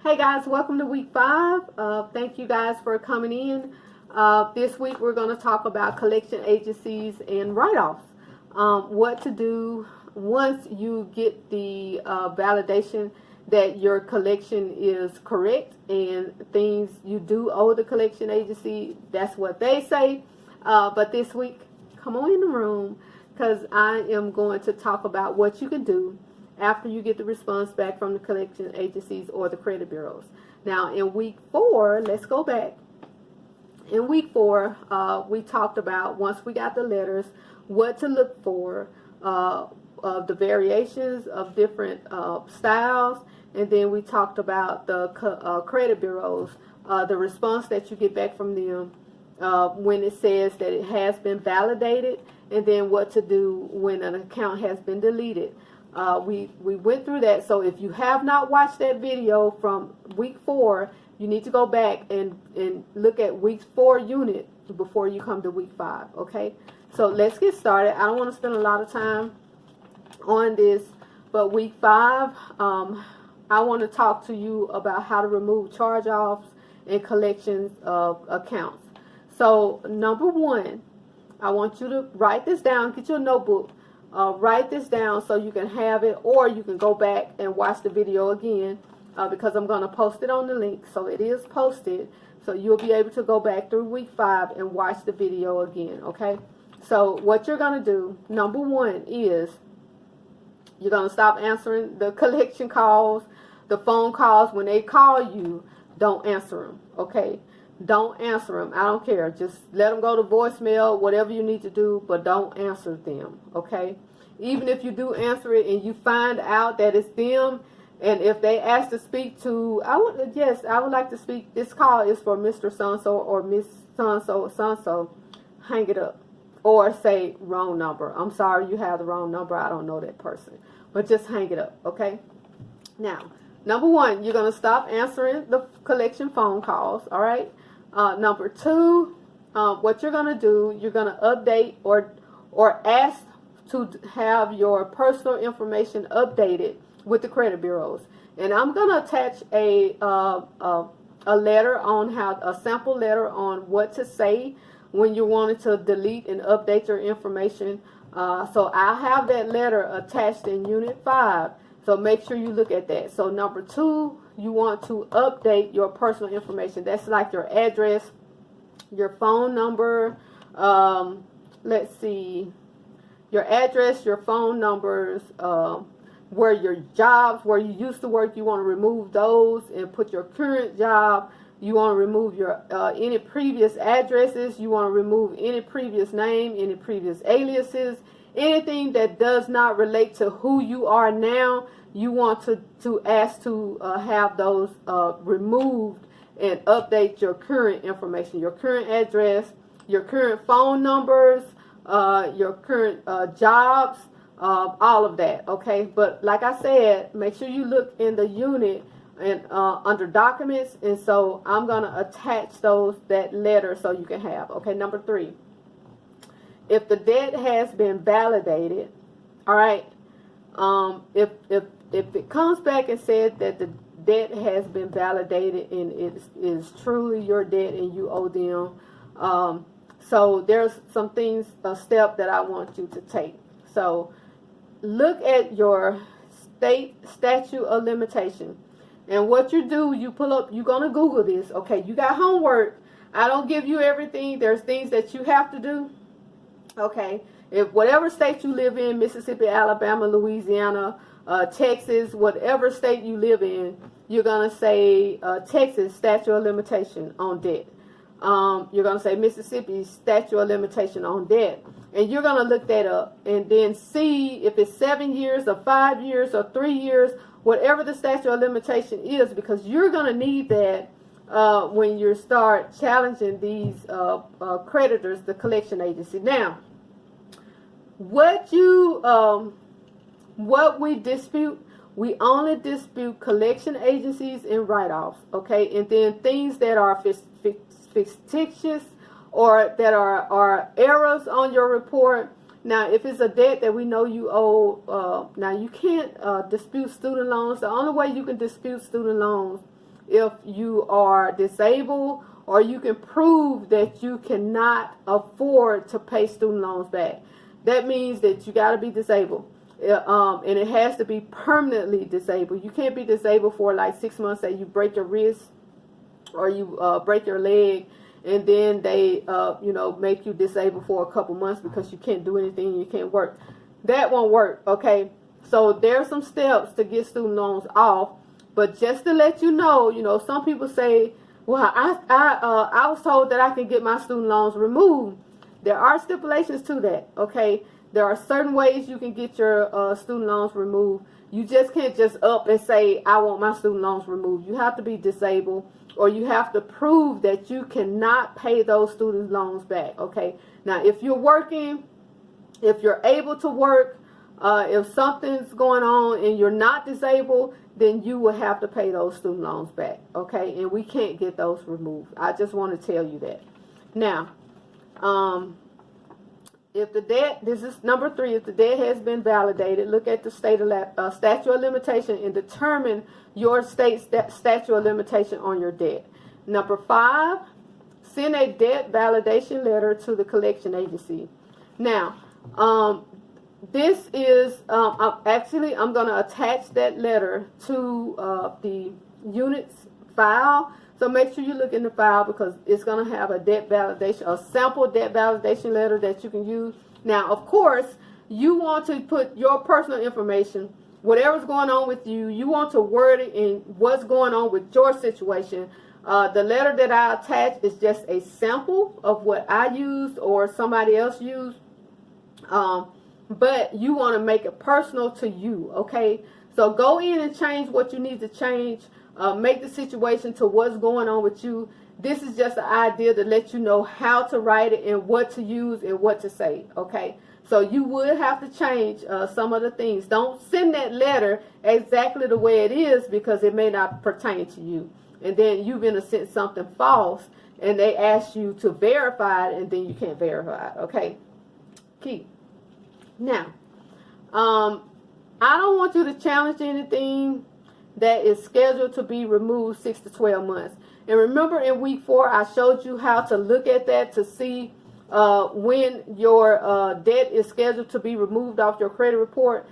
Hey guys, welcome to week 5. Thank you guys for coming in. This week we're going to talk about collection agencies and write-offs. What to do once you get the validation that your collection is correct and things you do owe the collection agency. That's what they say. But this week, come on in the room because I am going to talk about what you can do after you get the response back from the collection agencies or the credit bureaus. Now, in week 4, let's go back. In week 4, we talked about, once we got the letters, what to look for, of the variations of different styles, and then we talked about the credit bureaus, the response that you get back from them when it says that it has been validated, and then what to do when an account has been deleted. We went through that. So if you have not watched that video from week 4, you need to go back and look at week 4 unit before you come to week 5. Okay, so let's get started. I don't want to spend a lot of time on this, but week 5, I want to talk to you about how to remove charge-offs and collections of accounts. So number 1, I want you to write this down. Get your notebook. Write this down so you can have it, or you can go back and watch the video again because I'm going to post it on the link. So it is posted, so you'll be able to go back through week 5 and watch the video again. Okay, so what you're going to do, number 1, is you're going to stop answering the collection calls, the phone calls. When they call you, don't answer them. Okay, don't answer them. I don't care. Just let them go to voicemail, whatever you need to do, but don't answer them. Okay, even if you do answer it and you find out that it's them, and if they ask to speak to, I would like to speak. This call is for Mr. So-and-so or Miss So-and-so, so-and-so. Hang it up, or say wrong number. I'm sorry, you have the wrong number. I don't know that person, but just hang it up. Okay. Now, number 1, you're gonna stop answering the collection phone calls. All right. Number 2, what you're going to do, you're going to update or ask to have your personal information updated with the credit bureaus. And I'm going to attach a letter on a sample letter on what to say when you wanted to delete and update your information. So I have that letter attached in Unit 5. So make sure you look at that. So number 2, you want to update your personal information. That's like your address, your phone number, let's see, your address, your phone numbers, where your jobs, where you used to work, you want to remove those and put your current job. You want to remove your any previous addresses. You want to remove any previous name, any previous aliases, anything that does not relate to who you are now. You want to ask to have those removed and update your current information, your current address, your current phone numbers, your current jobs, all of that. Okay, but like I said, make sure you look in the unit and under documents, and so I'm gonna attach that letter so you can have. Okay, number 3, if the debt has been validated, all right, if it comes back and says that the debt has been validated and it is truly your debt and you owe them, so there's some things, a step that I want you to take. So look at your state statute of limitation, and what you do, you pull up, you're gonna Google this. Okay, you got homework. I don't give you everything. There's things that you have to do. Okay, if whatever state you live in, Mississippi, Alabama, Louisiana, Texas, whatever state you live in, you're going to say Texas statute of limitation on debt. You're going to say Mississippi statute of limitation on debt. And you're going to look that up and then see if it's 7 years or 5 years or 3 years, whatever the statute of limitation is, because you're going to need that when you start challenging these creditors, the collection agency. Now, what we dispute, we only dispute collection agencies and write-offs, okay? And then things that are fictitious or that are errors on your report. Now, if it's a debt that we know you owe, now you can't dispute student loans. The only way you can dispute student loans if you are disabled, or you can prove that you cannot afford to pay student loans back. That means that you got to be disabled. And it has to be permanently disabled. You can't be disabled for like 6 months. Say you break your wrist or you break your leg, and then they make you disabled for a couple months because you can't do anything, you can't work. That won't work. Okay, so there's some steps to get student loans off. But just to let you know, some people say, well, I was told that I can get my student loans removed. There are stipulations to that. Okay, there are certain ways you can get your student loans removed. You just can't just up and say, I want my student loans removed. You have to be disabled, or you have to prove that you cannot pay those student loans back. Okay, now if you're working, if you're able to work, if something's going on and you're not disabled, then you will have to pay those student loans back. Okay, and we can't get those removed. I just want to tell you that. Now, if the debt, this is number 3, if the debt has been validated, look at the statute of limitation and determine your state's statute of limitation on your debt. Number 5, send a debt validation letter to the collection agency. Now, this is, I'm going to attach that letter to the unit's file. So make sure you look in the file, because it's going to have a debt validation, a sample debt validation letter that you can use. Now, of course, you want to put your personal information, whatever's going on with you, you want to word it in what's going on with your situation. The letter that I attach is just a sample of what I used or somebody else used. But you want to make it personal to you, okay? So go in and change what you need to change. Make the situation to what's going on with you. This is just an idea to let you know how to write it and what to use and what to say, okay? So you would have to change some of the things. Don't send that letter exactly the way it is, because it may not pertain to you. And then you've been sent something false, and they ask you to verify it, and then you can't verify it, okay? Key. Now, I don't want you to challenge anything that is scheduled to be removed 6 to 12 months. And remember, in week 4, I showed you how to look at that to see when your debt is scheduled to be removed off your credit report.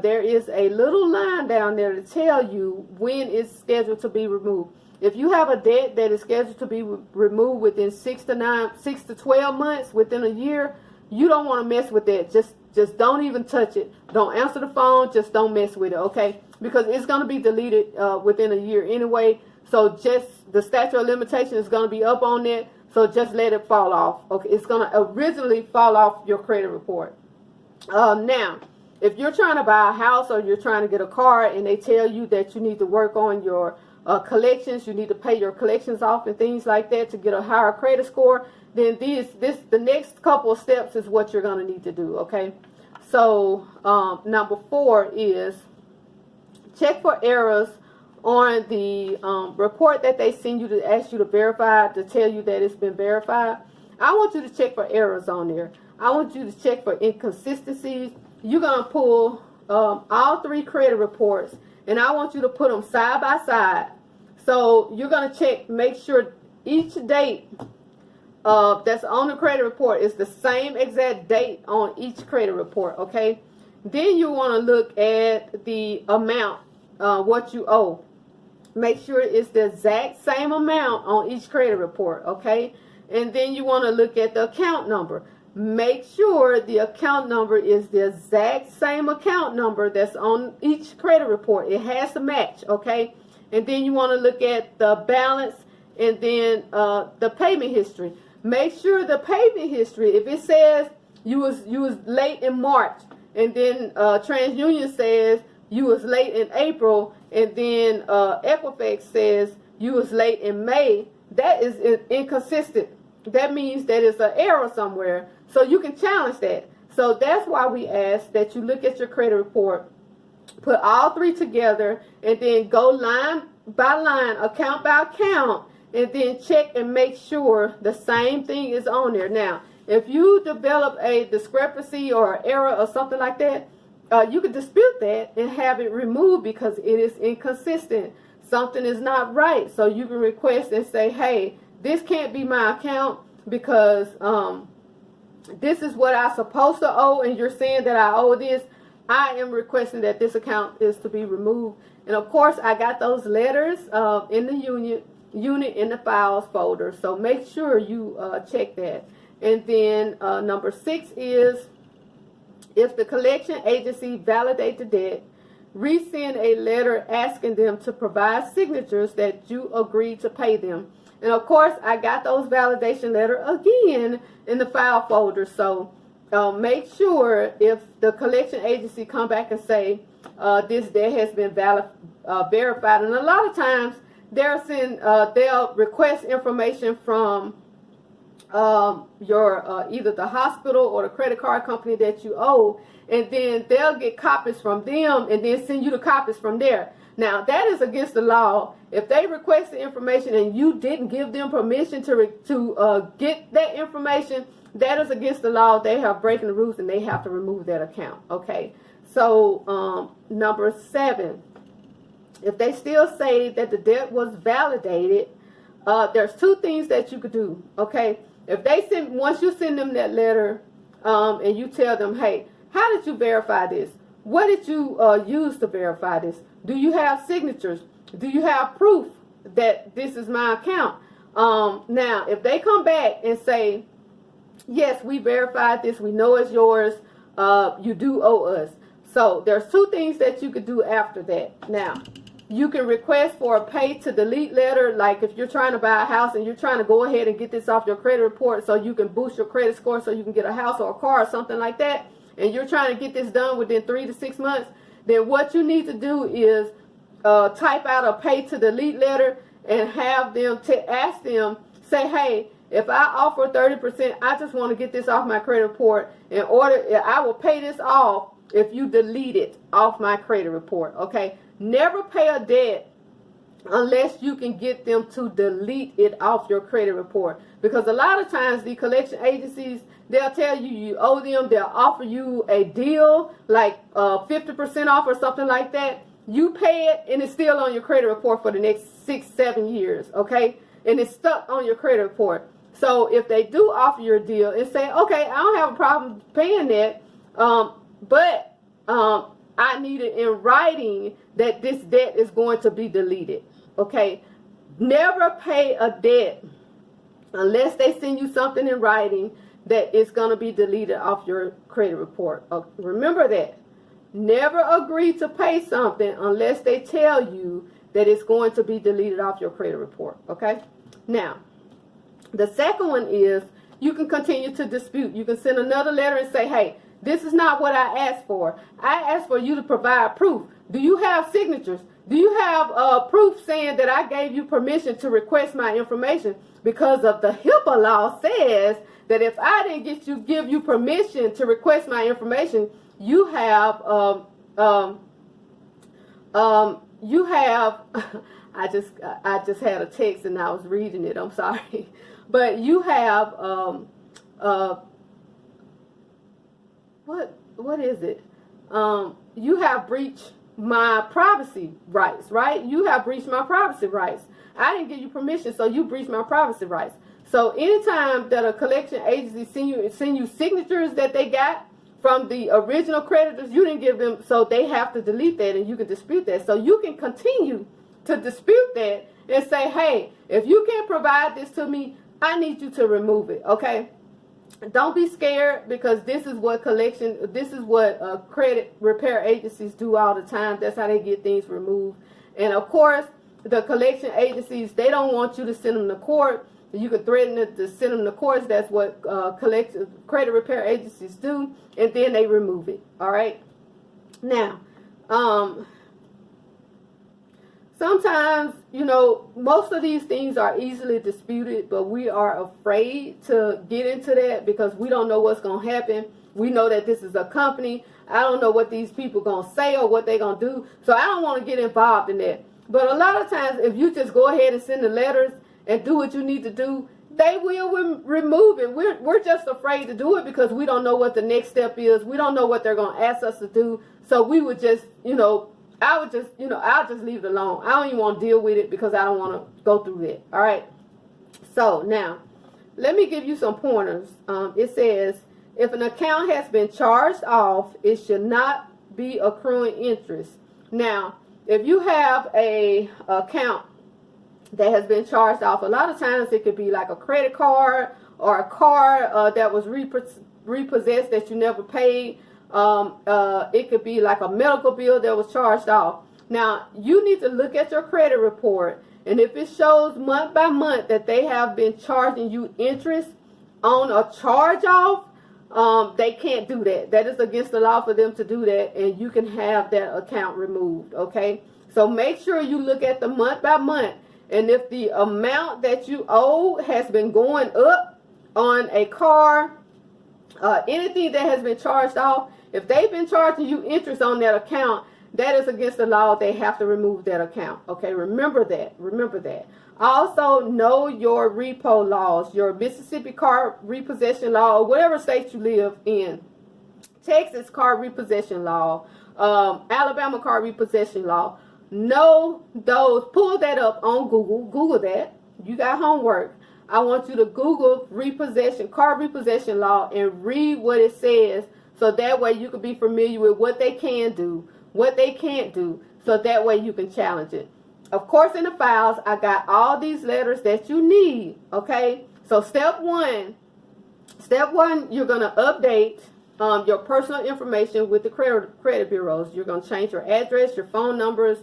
There is a little line down there to tell you when it's scheduled to be removed. If you have a debt that is scheduled to be removed within 6 to 12 months, within a year, you don't want to mess with that. Just don't even touch it. Don't answer the phone. Just don't mess with it, okay? Because it's going to be deleted within a year anyway. So just the statute of limitation is going to be up on it. So just let it fall off. Okay, it's going to originally fall off your credit report. Now, if you're trying to buy a house or you're trying to get a car, and they tell you that you need to work on your collections, you need to pay your collections off and things like that to get a higher credit score, then the next couple of steps is what you're going to need to do, okay? So number 4 is check for errors on the report that they send you to ask you to verify, to tell you that it's been verified. I want you to check for errors on there. I want you to check for inconsistencies. You're going to pull all 3 credit reports, and I want you to put them side by side. So you're going to check, make sure each date that's on the credit report is the same exact date on each credit report, okay? Then you want to look at the amount, what you owe. Make sure it's the exact same amount on each credit report, okay? And then you want to look at the account number. Make sure the account number is the exact same account number that's on each credit report. It has to match, okay? And then you want to look at the balance and then the payment history. Make sure the payment history, if it says you was late in March, and then TransUnion says you was late in April, and then Equifax says you was late in May, that is inconsistent. That means that it's an error somewhere. So you can challenge that. So that's why we ask that you look at your credit report, put all 3 together, and then go line by line, account by account, and then check and make sure the same thing is on there. Now, if you develop a discrepancy or error or something like that, you can dispute that and have it removed because it is inconsistent. something is not right. So you can request and say, hey, this can't be my account because this is what I'm supposed to owe, and you're saying that I owe this. I am requesting that this account is to be removed. And of course, I got those letters in the unit in the files folder. So make sure you check that. And then number 6 is, if the collection agency validates the debt, resend a letter asking them to provide signatures that you agreed to pay them. And of course, I got those validation letter again in the file folder. So make sure if the collection agency come back and say this debt has been verified. And a lot of times they'll request information from your either the hospital or the credit card company that you owe, and then they'll get copies from them and then send you the copies from there. Now, that is against the law. If they request the information and you didn't give them permission to get that information, that is against the law. They have breaking the rules and they have to remove that account. Okay. So number 7, if they still say that the debt was validated, there's 2 things that you could do. Okay. If they once you send them that letter and you tell them, hey, how did you verify this? What did you use to verify this? Do you have signatures? Do you have proof that this is my account? Now, if they come back and say, yes, we verified this, we know it's yours, you do owe us. So there's 2 things that you could do after that. Now, you can request for a pay to delete letter, like if you're trying to buy a house and you're trying to go ahead and get this off your credit report so you can boost your credit score so you can get a house or a car or something like that, and you're trying to get this done within 3 to 6 months, then what you need to do is type out a pay to delete letter and have them ask them, say, hey, if I offer 30%, I just want to get this off my credit report. I will pay this off if you delete it off my credit report. Okay, never pay a debt unless you can get them to delete it off your credit report, because a lot of times the collection agencies, they'll tell you you owe them, they'll offer you a deal like 50% off or something like that. You pay it and it's still on your credit report for the next 6-7 years. Okay, and it's stuck on your credit report. So if they do offer you a deal and say, okay, I don't have a problem paying that, but I need it in writing that this debt is going to be deleted. Okay, never pay a debt unless they send you something in writing that it's going to be deleted off your credit report. Remember that. Never agree to pay something unless they tell you that it's going to be deleted off your credit report. Okay, now the second one is you can continue to dispute. You can send another letter and say, hey, this is not what I asked for. I asked for you to provide proof. Do you have signatures? Do you have proof saying that I gave you permission to request my information? Because of the HIPAA law says that if I didn't give you permission to request my information, you have I just had a text and I was reading it. I'm sorry, but you have what is it? You have breached my privacy rights, right? You have breached my privacy rights. I didn't give you permission, so you breached my privacy rights. So anytime that a collection agency send you signatures that they got from the original creditors, you didn't give them, so they have to delete that, and you can dispute that. So you can continue to dispute that and say, hey, if you can't provide this to me, I need you to remove it. Okay, don't be scared, because this is what credit repair agencies do all the time. That's how they get things removed. And of course, the collection agencies, they don't want you to send them to court. You can threaten to send them to court. That's what credit repair agencies do, and then they remove it. All right. Now, sometimes, you know, most of these things are easily disputed, but we are afraid to get into that because we don't know what's going to happen. We know that this is a company. I don't know what these people going to say or what they're going to do, so I don't want to get involved in that. But a lot of times, if you just go ahead and send the letters and do what you need to do, they will remove it. We're just afraid to do it because we don't know what the next step is. We don't know what they're going to ask us to do. So we would just, you know, I would just, I'll just leave it alone. I don't even want to deal with it because I don't want to go through that. All right. So now, let me give you some pointers. It says, if an account has been charged off, it should not be accruing interest. Now, if you have a account that has been charged off, a lot of times it could be like a credit card or a car that was repossessed that you never paid. It could be like a medical bill that was charged off. Now, you need to look at your credit report, and if it shows month by month that they have been charging you interest on a charge off, they can't do that. That is against the law for them to do that, and you can have that account removed, okay? So make sure you look at the month by month, and if the amount that you owe has been going up on a car, anything that has been charged off, if they've been charging you interest on that account, that is against the law. They have to remove that account. Okay, remember that. Remember that. Also, know your repo laws, your Mississippi car repossession law, or whatever state you live in. Texas car repossession law, Alabama car repossession law. Know those. Pull that up on Google. Google that. You got homework. I want you to Google car repossession law, and read what it says, so that way you can be familiar with what they can do, what they can't do, so that way you can challenge it. Of course, in the files, I got all these letters that you need, okay? So step one, you're going to update your personal information with the credit bureaus. You're going to change your address, your phone numbers,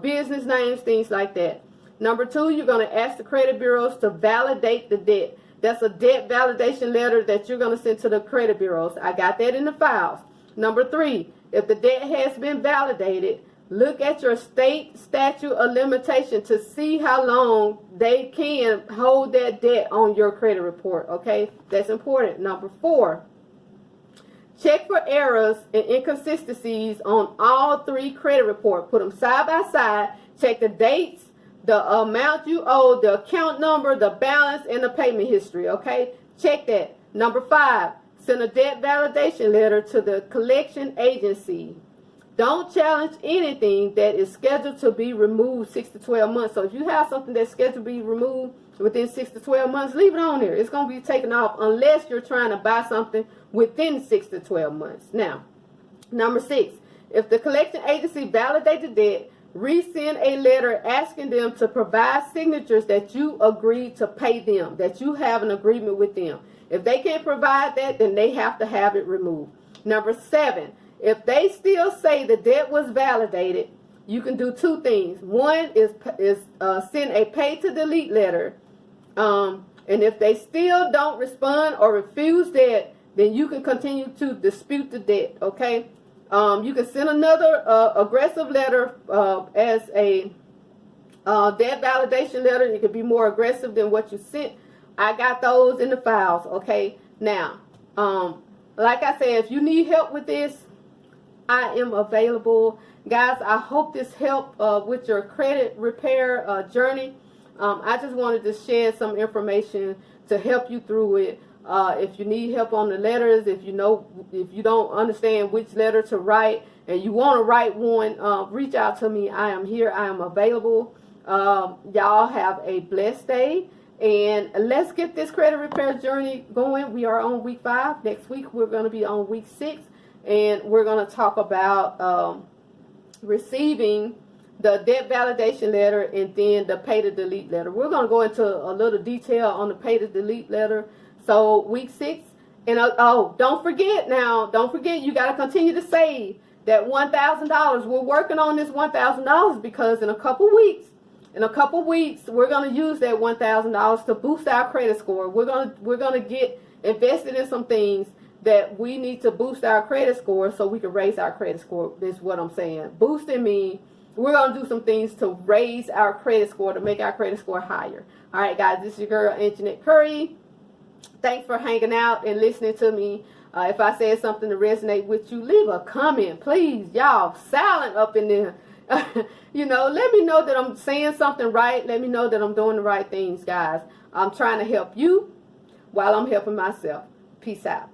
business names, things like that. Number two, you're going to ask the credit bureaus to validate the debt. That's a debt validation letter that you're going to send to the credit bureaus. I got that in the files. Number three, if the debt has been validated, look at your state statute of limitation to see how long they can hold that debt on your credit report, okay? That's important. Number four, check for errors and inconsistencies on all three credit reports. Put them side by side. Check the dates, the amount you owe, the account number, the balance, and the payment history, okay? Check that. Number five, send a debt validation letter to the collection agency. Don't challenge anything that is scheduled to be removed 6 to 12 months. So if you have something that's scheduled to be removed within 6 to 12 months, leave it on there. It's going to be taken off unless you're trying to buy something within 6 to 12 months. Now, number six, if the collection agency validates the debt, resend a letter asking them to provide signatures that you agreed to pay them, that you have an agreement with them. If they can't provide that, then they have to have it removed. Number seven, if they still say the debt was validated, you can do two things. One is send a pay to delete letter. And if they still don't respond or refuse that, then you can continue to dispute the debt, okay? You can send another aggressive letter as a debt validation letter. It could be more aggressive than what you sent. I got those in the files, okay? Now, like I said, if you need help with this, I am available. Guys, I hope this helped with your credit repair journey. I just wanted to share some information to help you through it. If you need help on the letters, if you don't understand which letter to write and you want to write one, reach out to me. I am here. I am available. Y'all have a blessed day, and let's get this credit repair journey going. We are on week 5. Next week we're going to be on week 6, and we're going to talk about receiving the debt validation letter and then the pay to delete letter. We're going to go into a little detail on the pay to delete letter. So week 6, and don't forget now, you got to continue to save that $1,000. We're working on this $1,000 because in a couple weeks, we're going to use that $1,000 to boost our credit score. We're going to get invested in some things that we need to boost our credit score so we can raise our credit score. Is what I'm saying. Boosting means we're going to do some things to raise our credit score, to make our credit score higher. All right, guys, this is your girl, Anjanette Curry. Thanks for hanging out and listening to me. If I said something to resonate with you, leave a comment, please. Y'all silent up in there. Let me know that I'm saying something right. Let me know that I'm doing the right things, guys. I'm trying to help you while I'm helping myself. Peace out.